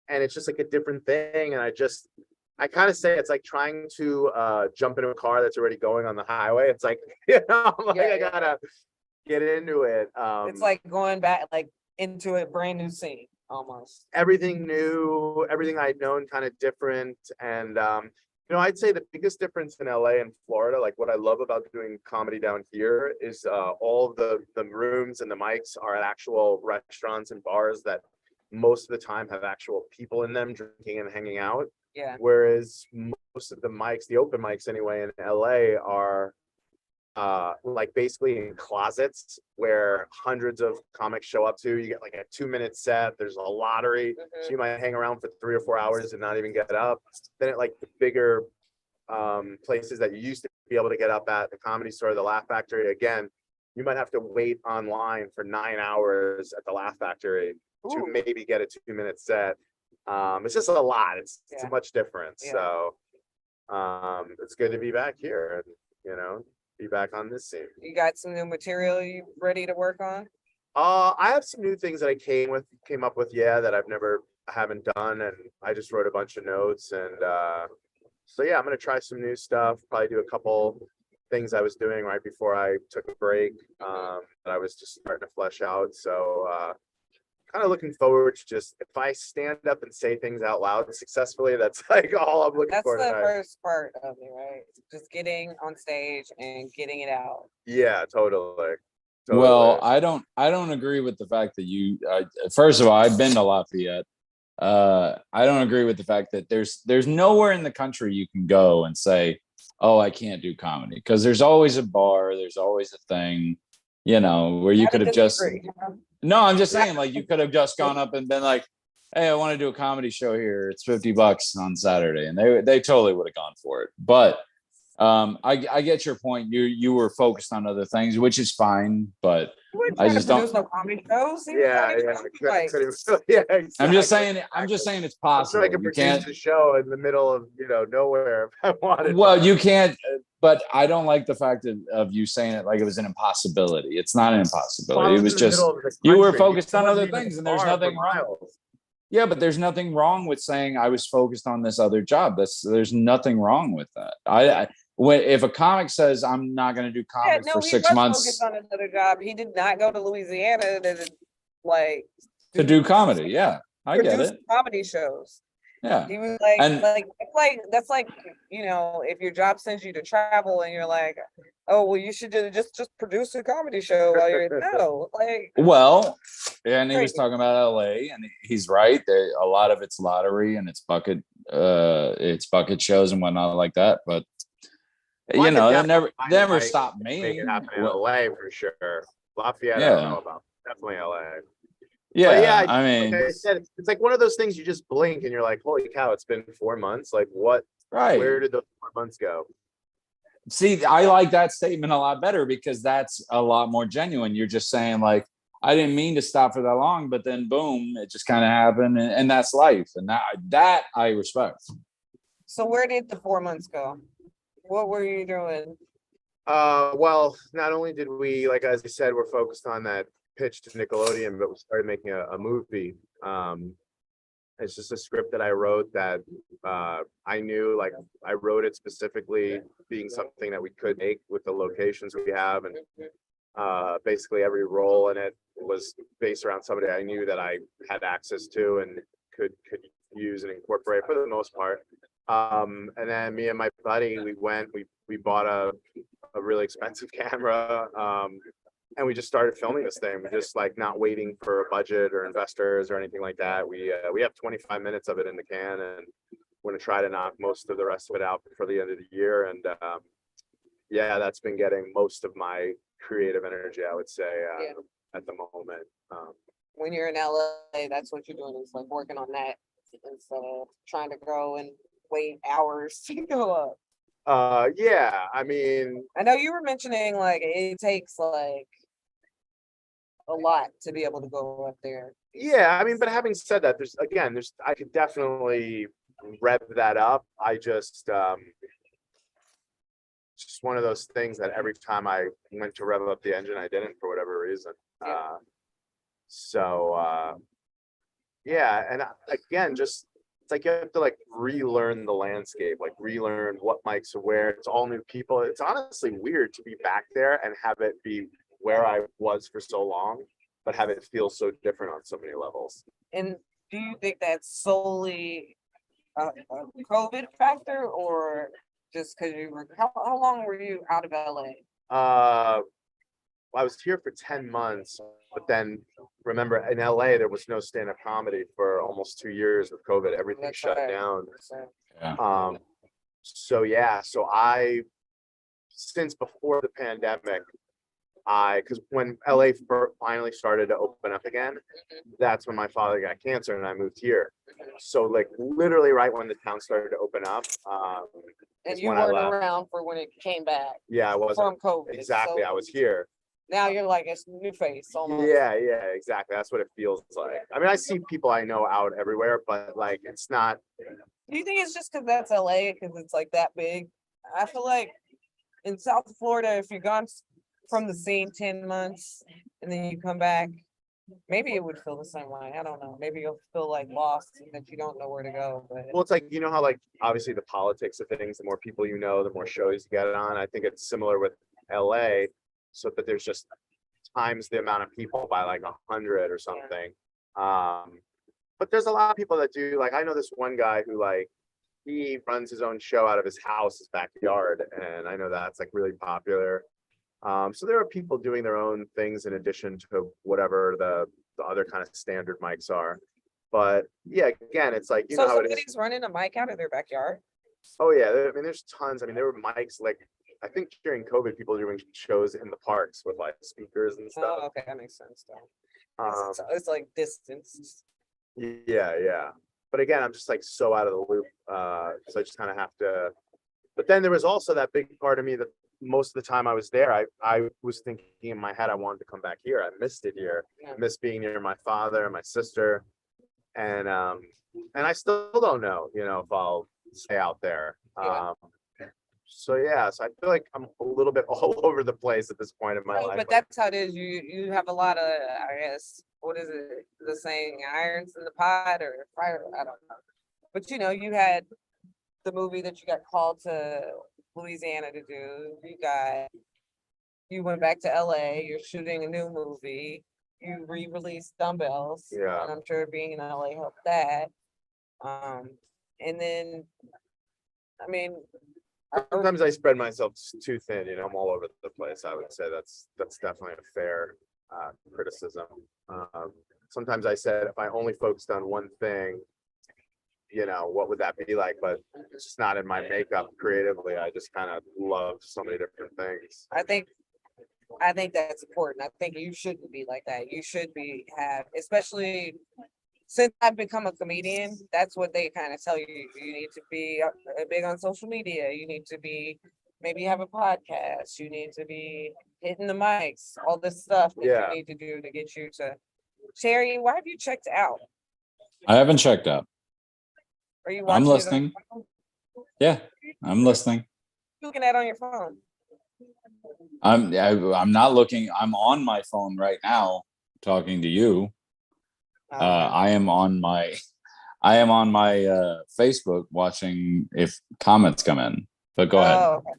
and it's just like a different thing. And I kind of say it's like trying to jump into a car that's already going on the highway. It's like, I'm like, I gotta get into it. It's like going back like into a brand new scene almost. Everything new, everything I'd known kind of different. And I'd say the biggest difference in LA and Florida, like what I love about doing comedy down here is all the rooms and the mics are at actual restaurants and bars that most of the time have actual people in them drinking and hanging out. Yeah. Whereas most of the mics, the open mics anyway, in LA are like basically in closets where hundreds of comics show up to. You get like a 2-minute set, there's a lottery, so you might hang around for 3 or 4 hours and not even get up. Then at like the bigger places that you used to be able to get up at, the Comedy Store, the Laugh Factory, again, you might have to wait online for 9 hours at the Laugh Factory to maybe get a 2-minute set. It's just a lot. It's much different. So it's good to be back here and be back on this scene. You got some new material you ready to work on? I have some new things that I came up with, that I haven't done, and I just wrote a bunch of notes, and so yeah, I'm gonna try some new stuff, probably do a couple things I was doing right before I took a break, that I was just starting to flesh out. So kind of looking forward to just, if I stand up and say things out loud successfully, that's like all I'm looking for That's the tonight. first part of it, right? Just getting on stage and getting it out. Yeah, totally. Well, I don't agree with the fact that you, first of all, I've been to Lafayette. I don't agree with the fact that there's nowhere in the country you can go and say, oh, I can't do comedy, because there's always a bar, there's always a thing, where you could have just, no, I'm just saying, like, you could have just gone up and been like, hey, I want to do a comedy show here, it's $50 on Saturday, and they totally would have gone for it. But I get your point. You were focused on other things, which is fine, but I just don't. No comedy shows. Yeah, Exactly. I'm just saying it's possible. I can produce a show in the middle of nowhere if I wanted. Well, you can't. But I don't like the fact of you saying it like it was an impossibility. It's not an impossibility. It was just you were focused on other things, and there's nothing wrong. Yeah, but there's nothing wrong with saying I was focused on this other job. There's nothing wrong with that. If a comic says I'm not going to do comedy for 6 months, focused on another job. He did not go to Louisiana to do comedy. Yeah, I get it. Comedy shows. Yeah, he was like, that's like if your job sends you to travel and you're like, oh well, you should just produce a comedy show while you're Well, and he was talking about LA, and he's right. A lot of it's lottery and it's bucket shows and whatnot like that, but. That never stopped me. Make it happen in LA for sure. Lafayette, I don't know about. Definitely LA. Yeah, I mean, like I said, it's like one of those things you just blink and you're like, holy cow, it's been 4 months. Like what? Right. Where did those 4 months go? See, I like that statement a lot better because that's a lot more genuine. You're just saying like, I didn't mean to stop for that long, but then boom, it just kind of happened, and that's life, and that I respect. So where did the 4 months go? What were you doing? Well, not only did we, like as I said, we're focused on that pitch to Nickelodeon, but we started making a movie. It's just a script that I wrote that I knew, like I wrote it specifically being something that we could make with the locations we have, and basically every role in it was based around somebody I knew that I had access to and could use and incorporate for the most part. And then me and my buddy, we bought a really expensive camera, and we just started filming this thing. We just like not waiting for a budget or investors or anything like that. We have 25 minutes of it in the can, and we're gonna try to knock most of the rest of it out before the end of the year. And yeah, that's been getting most of my creative energy, I would say, at the moment. When you're in LA, that's what you're doing, is like working on that instead of trying to grow and wait hours to go up. Yeah, I mean, I know you were mentioning like it takes like a lot to be able to go up there. yeah, I mean, but having said that, I could definitely rev that up. Just one of those things that every time I went to rev up the engine, I didn't for whatever reason. Yeah. Yeah, and again, just it's like you have to like relearn the landscape, like relearn what mics are where. It's all new people. It's honestly weird to be back there and have it be where I was for so long, but have it feel so different on so many levels. And do you think that's solely a COVID factor or just because you were, how long were you out of LA? I was here for 10 months, but then remember in LA, there was no stand-up comedy for almost 2 years with COVID. Everything That's shut right. down. So, Yeah. So since before the pandemic, because when LA finally started to open up again, that's when my father got cancer and I moved here. So like literally right when the town started to open up, and is you when I weren't left. around for when it came back Yeah, I wasn't from COVID. exactly. So I was here. now you're like it's new face almost. Yeah, exactly. That's what it feels like. I mean, I see people I know out everywhere, but like it's not. Do you think it's just because that's LA because it's like that big? I feel like in South Florida, if you're gone from the scene 10 months and then you come back, maybe it would feel the same way. I don't know. Maybe you'll feel like lost and that you don't know where to go. But Well, it's like you know how like obviously the politics of things. The more people you know, the more shows you get on. I think it's similar with LA. So that there's just times the amount of people by like 100 or something. But there's a lot of people that do. Like I know this one guy who like he runs his own show out of his house, his backyard, and I know that's like really popular. So there are people doing their own things in addition to whatever the other kind of standard mics are. But yeah, again, it's like you so know how it is. somebody's running a mic out of their backyard. Oh yeah, I mean, there's tons. I mean, there were mics like I think during COVID, people were doing shows in the parks with like speakers and stuff. Oh, okay, that makes sense. Though. Um, It's like distance. yeah. But again, I'm just like so out of the loop. So I just kind of have to. But then there was also that big part of me that most of the time I was there, I was thinking in my head I wanted to come back here. I missed it here. Yeah. I missed being near my father and my sister, and I still don't know, you know, if I'll stay out there. Yeah. So yeah, so I feel like I'm a little bit all over the place at this point in my Right, life. but that's how it is. You have a lot of, I guess, what is it? The saying, irons in the pot or fire? I don't know. But you know, you had the movie that you got called to Louisiana to do. You went back to LA. You're shooting a new movie. You re-released Dumbbells. Yeah. And I'm sure being in LA helped that. And then, I mean, Sometimes I spread myself too thin, you know, I'm all over the place. I would say that's definitely a fair criticism. Sometimes I said if I only focused on one thing, you know, what would that be like? But it's just not in my makeup creatively. I just kind of love so many different things. I think that's important. I think you shouldn't be like that. You should especially since I've become a comedian, that's what they kind of tell you. You need to be big on social media. You need to maybe have a podcast. You need to be hitting the mics, all this stuff that Yeah. you need to do to get you to. Sherry, why have you checked out? I haven't checked out. Are you watching? I'm it on listening. your phone? Yeah, I'm listening. You looking at on your phone? I'm not looking. I'm on my phone right now talking to you. I am on my Facebook watching if comments come in. But go ahead. Okay.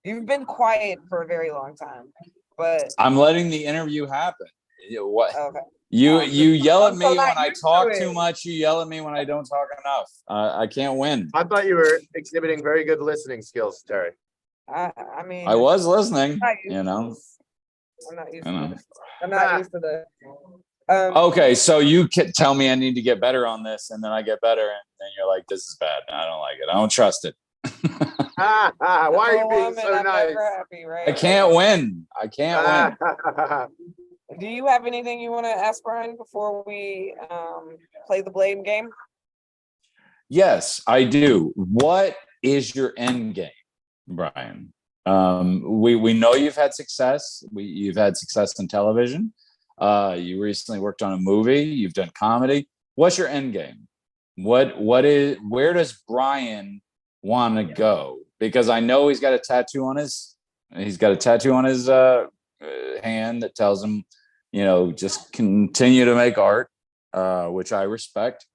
You've been quiet for a very long time, but I'm letting the interview happen. What okay. you yell at I'm me so when not I used to talk it. too much. You yell at me when I don't talk enough. I can't win. I thought you were exhibiting very good listening skills, Terry. I mean, I was listening. I'm not used You to know. this. I'm not used I to know. this. I'm not used to the. Okay, so you can tell me I need to get better on this, and then I get better, and then you're like, "This is bad. I don't like it. I don't trust it." Why are you being woman, so I'm nice? never happy, right? I can't win. I can't win. Do you have anything you want to ask Brian before we play the blame game? Yes, I do. What is your end game, Brian? We know you've had success. You've had success in television. You recently worked on a movie. You've done comedy. What's your end game? Where does Brian want to go? Because I know he's got a tattoo on his hand that tells him, just continue to make art, which I respect.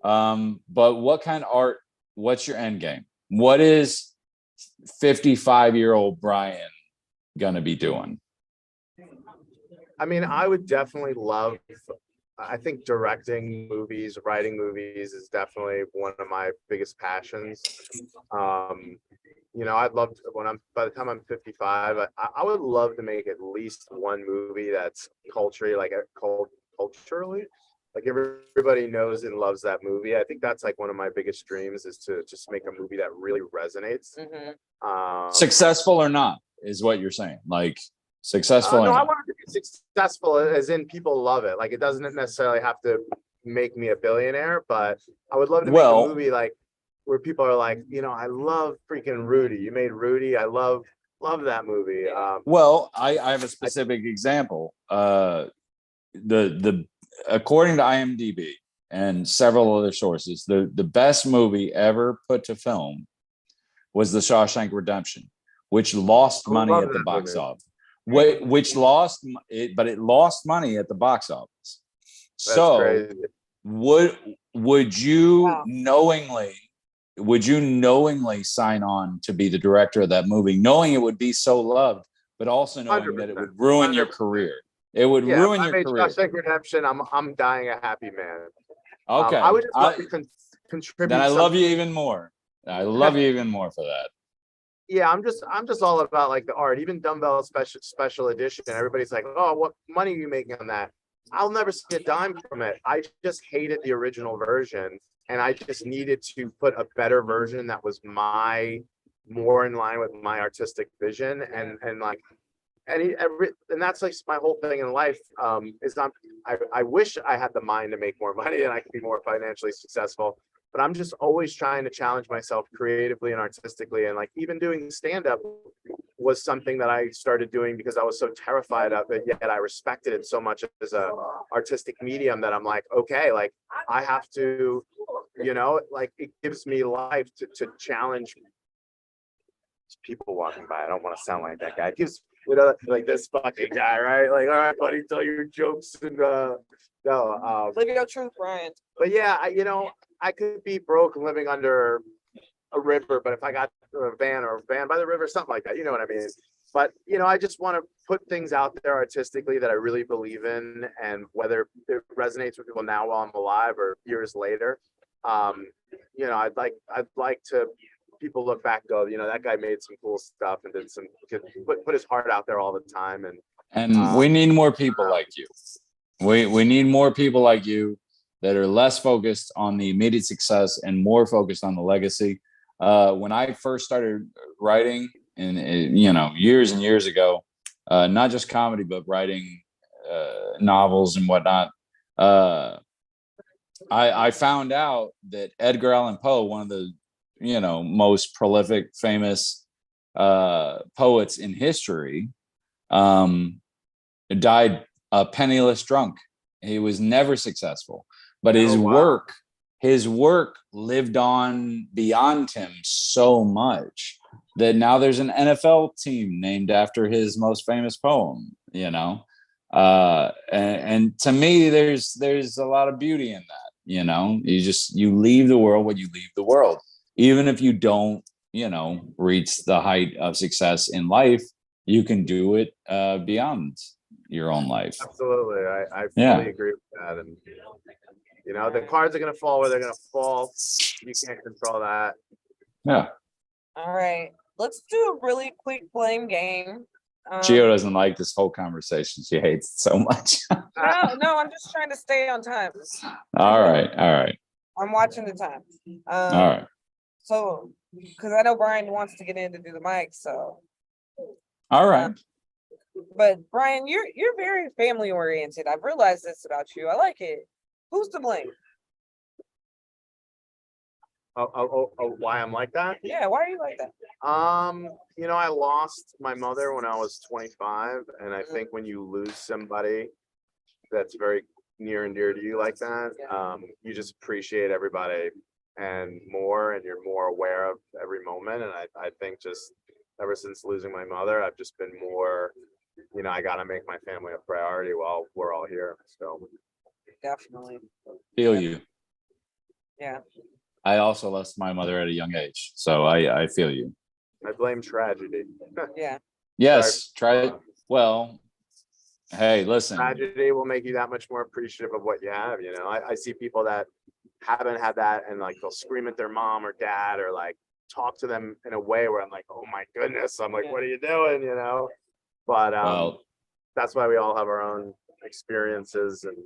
But what kind of art? What's your end game? What is 55-year-old Brian gonna be doing? I mean, I would definitely love, I think directing movies, writing movies is definitely one of my biggest passions. I'd love to, by the time I'm 55, I would love to make at least one movie that's culturally, like everybody knows and loves that movie. I think that's like one of my biggest dreams, is to just make a movie that really resonates. Successful or not is what you're saying. Like successful. No, I want it to be successful, as in people love it. Like it doesn't necessarily have to make me a billionaire, but I would love to make a movie like where people are like, I love freaking Rudy. You made Rudy. I love that movie. I have a specific example. The according to IMDb and several other sources, the best movie ever put to film was The Shawshank Redemption, which lost money at the box office. Which lost it, but it lost money at the box office. That's crazy. Would you knowingly sign on to be the director of that movie, knowing it would be so loved, but also knowing that it would ruin 100%. Your career? It would ruin your career. Shawshank Redemption, I'm dying a happy man. Okay, I would just love to contribute. Then I love you even more. I love you even more for that. Yeah, I'm just all about like the art. Even Dumbbell special edition. Everybody's like, "Oh, what money are you making on that?" I'll never see a dime from it. I just hated the original version, and I just needed to put a better version that was more in line with my artistic vision, and that's like my whole thing in life. I wish I had the mind to make more money and I could be more financially successful. But I'm just always trying to challenge myself creatively and artistically. And like even doing stand-up was something that I started doing because I was so terrified of it, yet I respected it so much as a artistic medium that I'm like, okay, like I have to, like it gives me life to challenge people walking by. I don't want to sound like that guy. It gives, like this fucking guy, right? Like, all right, buddy, tell your jokes and live your truth, Brian. But yeah, I could be broke and living under a river, but if I got a van by the river, something like that, you know what I mean? But, I just want to put things out there artistically that I really believe in, and whether it resonates with people now while I'm alive or years later, I'd like to people look back and go, that guy made some cool stuff and did some, put his heart out there all the time. And we need more people like you. We need more people like you that are less focused on the immediate success and more focused on the legacy. When I first started writing, and years and years ago, not just comedy, but writing novels and whatnot, I found out that Edgar Allan Poe, one of the most prolific, famous poets in history, died a penniless drunk. He was never successful, but his work lived on beyond him so much that now there's an NFL team named after his most famous poem. And to me, there's a lot of beauty in that. You leave the world what you leave the world. Even if you don't, reach the height of success in life, you can do it beyond your own life. Absolutely. I fully agree with that. And, the cards are going to fall where they're going to fall. You can't control that. Yeah. All right. Let's do a really quick blame game. Gio doesn't like this whole conversation. She hates it so much. No, I'm just trying to stay on time. All right. I'm watching the time. All right. So, because I know Brian wants to get in to do the mic, so. All right. But Brian, you're very family oriented. I've realized this about you. I like it. Who's to blame? Why I'm like that? Yeah, why are you like that? I lost my mother when I was 25, and I think when you lose somebody that's very near and dear to you like that, you just appreciate everybody and more, and you're more aware of every moment. And I think just ever since losing my mother, I've just been more, I gotta make my family a priority while we're all here. So Definitely. Feel you. Yeah. I also lost my mother at a young age, so I feel you. I blame tragedy. Yeah. Yes, try it. Well, hey, listen. Tragedy will make you that much more appreciative of what you have. I see people that haven't had that, and like they'll scream at their mom or dad, or like talk to them in a way where I'm like, oh my goodness, I'm like, what are you doing? But Well, that's why we all have our own experiences. And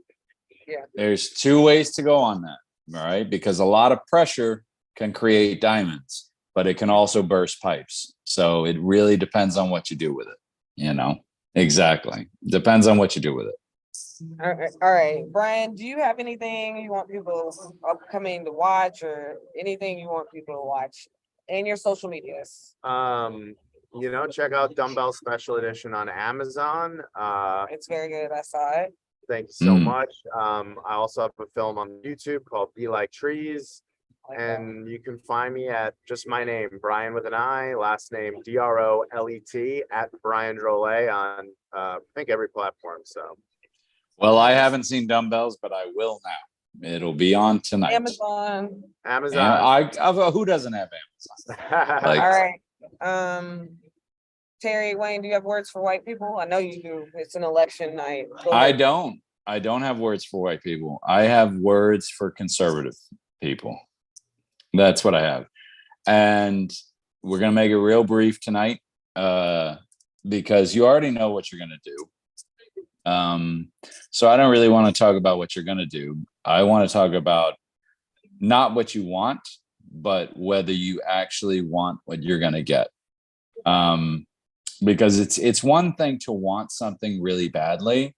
there's two ways to go on that, all right? Because a lot of pressure can create diamonds, but it can also burst pipes. So it really depends on what you do with it, Exactly. Depends on what you do with it. All right, Brian, do you have anything you want people upcoming to watch, or anything you want people to watch in your social medias? Check out Dumbbell Special Edition on Amazon. It's very good. I saw it. Thank you so much. I also have a film on YouTube called Be Like Trees. And you can find me at just my name, Brian with an I, last name Drolet, at Brian Drolet on I think every platform. So, well, I haven't seen Dumbbells, but I will now. It'll be on tonight. Amazon. Who doesn't have Amazon? All right. Terry, Wayne, do you have words for white people? I know you do. It's an election night. I don't have words for white people. I have words for conservative people. That's what I have. And we're going to make it real brief tonight because you already know what you're going to do. So I don't really want to talk about what you're going to do. I want to talk about not what you want, but whether you actually want what you're going to get. Because it's one thing to want something really badly.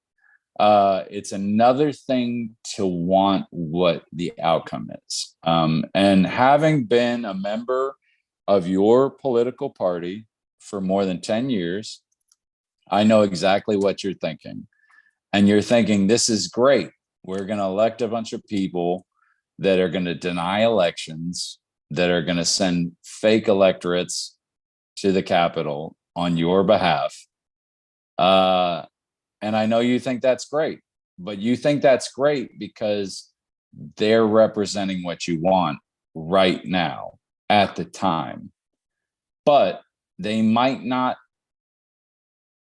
It's another thing to want what the outcome is. And having been a member of your political party for more than 10 years, I know exactly what you're thinking. And you're thinking, this is great. We're going to elect a bunch of people that are going to deny elections, that are going to send fake electorates to the Capitol on your behalf. And I know you think that's great, but you think that's great because they're representing what you want right now at the time. But they might not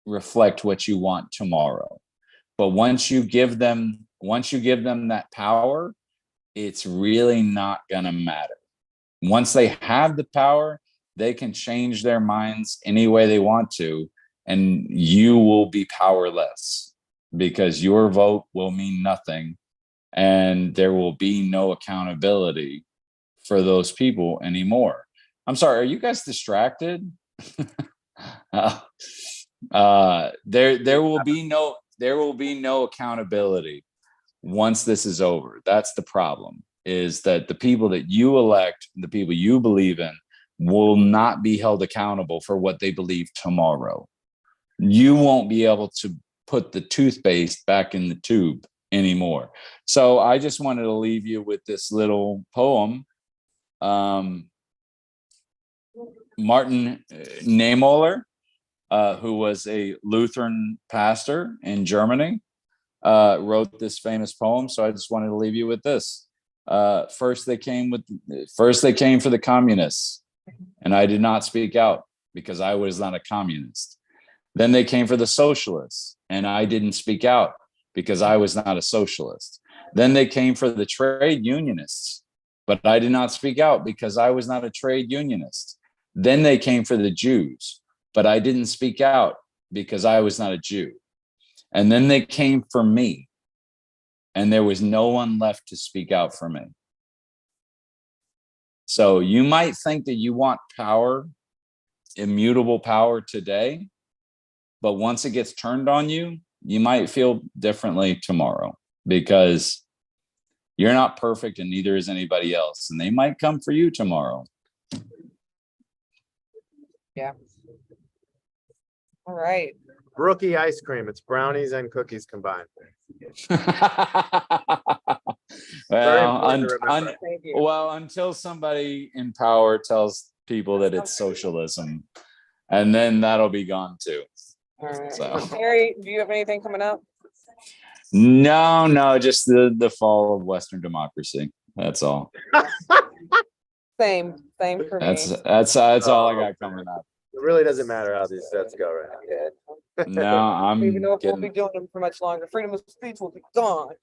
reflect what you want tomorrow. But once you give them that power, it's really not going to matter. Once they have the power, they can change their minds any way they want to, and you will be powerless because your vote will mean nothing, and there will be no accountability for those people anymore. I'm sorry, are you guys distracted? There will be no accountability once this is over. That's the problem, is that the people that you elect, the people you believe in, will not be held accountable for what they believe tomorrow. You won't be able to put the toothpaste back in the tube anymore. So I just wanted to leave you with this little poem. Martin Niemöller, who was a Lutheran pastor in Germany, wrote this famous poem. So I just wanted to leave you with this. First they came for the communists, and I did not speak out because I was not a communist. Then they came for the socialists, and I didn't speak out because I was not a socialist. Then they came for the trade unionists, but I did not speak out because I was not a trade unionist. Then they came for the Jews, but I didn't speak out because I was not a Jew. And then they came for me, and there was no one left to speak out for me. So you might think that you want power, immutable power today, but once it gets turned on you, you might feel differently tomorrow because You're not perfect, and neither is anybody else. And they might come for you tomorrow. Yeah. All right. Brookie ice cream. It's brownies and cookies combined. Very well, important to remember. Thank you. well, until somebody in power tells people that it's socialism, and then that'll be gone too. All right. So. Terry, do you have anything coming up? No, just the fall of Western democracy. That's all. Same for me. That's all I got coming up. It really doesn't matter how these sets go right now. Good. No, I don't even I'm know if we'll be getting. doing them for much longer. Freedom of speech will be gone.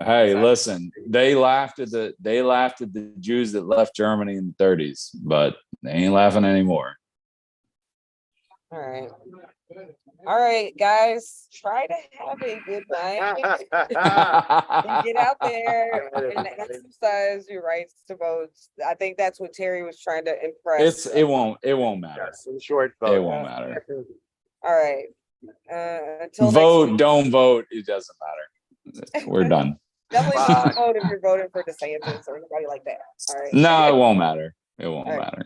Hey, listen, they laughed at the Jews that left Germany in the 30s, but they ain't laughing anymore. All right. All right, guys, try to have a good night. And get out there and exercise your rights to vote. I think that's what Terry was trying to impress. it won't matter. Yes, in short, It vote. won't matter. All right. Until Vote, next don't vote. It doesn't matter. We're done. definitely Bye. don't vote if you're voting for DeSantis or anybody like that. All right. No, it won't matter. It won't All right. matter.